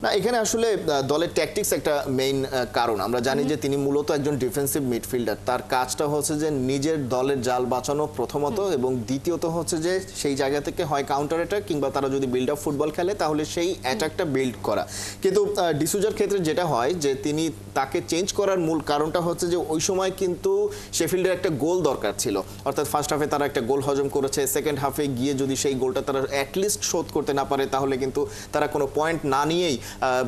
না এখানে আসলে দলের ট্যাকটিক্স একটা মেইন কারণ। আমরা জানি যে তিনি মূলত একজন ডিফেন্সিভ মিডফিল্ডার। তার কাজটা হচ্ছে যে নিজের দলের জাল বাঁচানো প্রথমত, এবং দ্বিতীয়ত হচ্ছে যে সেই জায়গা থেকে হয় কাউন্টার অ্যাটাক কিংবা তারা যদি বিল্ড আপ ফুটবল খেলে তাহলে সেই অ্যাটাকটা বিল্ড করা। কিন্তু ডিসুজার ক্ষেত্রে যেটা হয় যে তিনি তাকে চেঞ্জ করার মূল কারণটা হচ্ছে যে ওই সময় কিন্তু শেফিল্ডের একটা গোল দরকার ছিল, অর্থাৎ ফার্স্ট হাফে তারা একটা গোল হজম করেছে, সেকেন্ড হাফে গিয়ে যদি সেই গোলটা তারা অ্যাটলিস্ট শোধ করতে না পারে তাহলে কিন্তু তারা কোনো পয়েন্ট না নিয়েই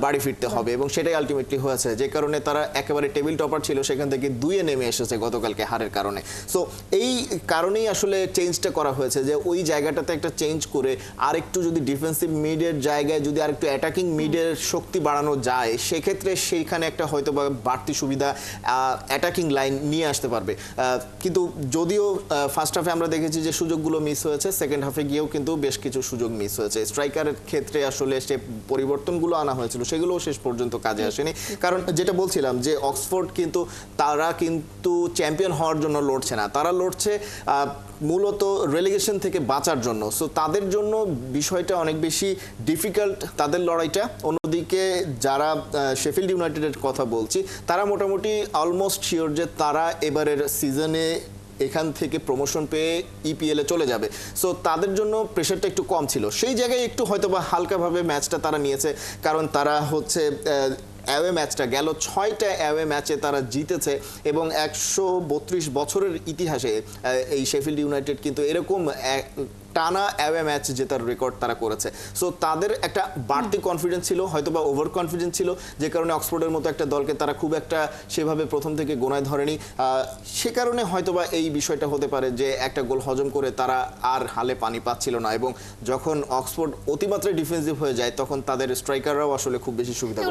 বাড়ি ফিরতে হবে, এবং সেটাই আলটিমেটলি হয়েছে, যে কারণে তারা একেবারে টেবিল টপার ছিল সেখান থেকে দুইয়ে নেমে এসেছে গতকালকে হারের কারণে। সো এই কারণেই আসলে চেঞ্জটা করা হয়েছে, যে ওই জায়গাটাতে একটা চেঞ্জ করে আরেকটু যদি ডিফেন্সিভ মিডের জায়গায় যদি আরেকটু অ্যাটাকিং মিডের শক্তি বাড়ানো যায় সেক্ষেত্রে সেইখানে একটা হয়তো বা বাড়তি সুবিধা অ্যাটাকিং লাইন নিয়ে আসতে পারবে। কিন্তু যদিও ফার্স্ট হাফে আমরা দেখেছি যে সুযোগগুলো মিস হয়েছে, সেকেন্ড হাফে গিয়েও কিন্তু বেশ কিছু সুযোগ মিস হয়েছে। স্ট্রাইকারের ক্ষেত্রে আসলে সে পরিবর্তনগুলো আনা হয়েছিল সেগুলোও শেষ পর্যন্ত কাজে আসেনি, কারণ যেটা বলছিলাম যে অক্সফোর্ড কিন্তু তারা কিন্তু চ্যাম্পিয়ন হওয়ার জন্য লড়ছে না, তারা লড়ছে মূলত রেলিগেশন থেকে বাঁচার জন্য। সো তাদের জন্য বিষয়টা অনেক বেশি ডিফিকাল্ট, তাদের লড়াইটা। অন্যদিকে যারা শেফিল্ড ইউনাইটেডের কথা বলছি তারা মোটামুটি অলমোস্ট শিওর যে তারা এবারের সিজনে এখান থেকে প্রমোশন পেয়ে ইপিএলে চলে যাবে। সো তাদের জন্য প্রেশারটা একটু কম ছিল, সেই জায়গায় একটু হয়তোবা হালকাভাবে ম্যাচটা তারা নিয়েছে, কারণ তারা হচ্ছে অ্যাওয়ে ম্যাচটা গেল 6টা অ্যাওয়ে ম্যাচে তারা জিতেছে, এবং 132 বছরের ইতিহাসে এই শেফিল্ড ইউনাইটেড কিন্তু এরকম টানা অ্যাওয়ে ম্যাচ জেতার রেকর্ড তারা করেছে। সো তাদের একটা বাড়তি কনফিডেন্স ছিল, হয়তো বা ওভার কনফিডেন্স ছিল, যে কারণে অক্সফোর্ডের মতো একটা দলকে তারা খুব একটা সেভাবে প্রথম থেকে গোনায় ধরেনি। সে কারণে হয়তো বা এই বিষয়টা হতে পারে যে একটা গোল হজম করে তারা আর হালে পানি পাচ্ছিল না, এবং যখন অক্সফোর্ড অতিমাত্রায় ডিফেন্সিভ হয়ে যায় তখন তাদের স্ট্রাইকাররাও আসলে খুব বেশি সুবিধা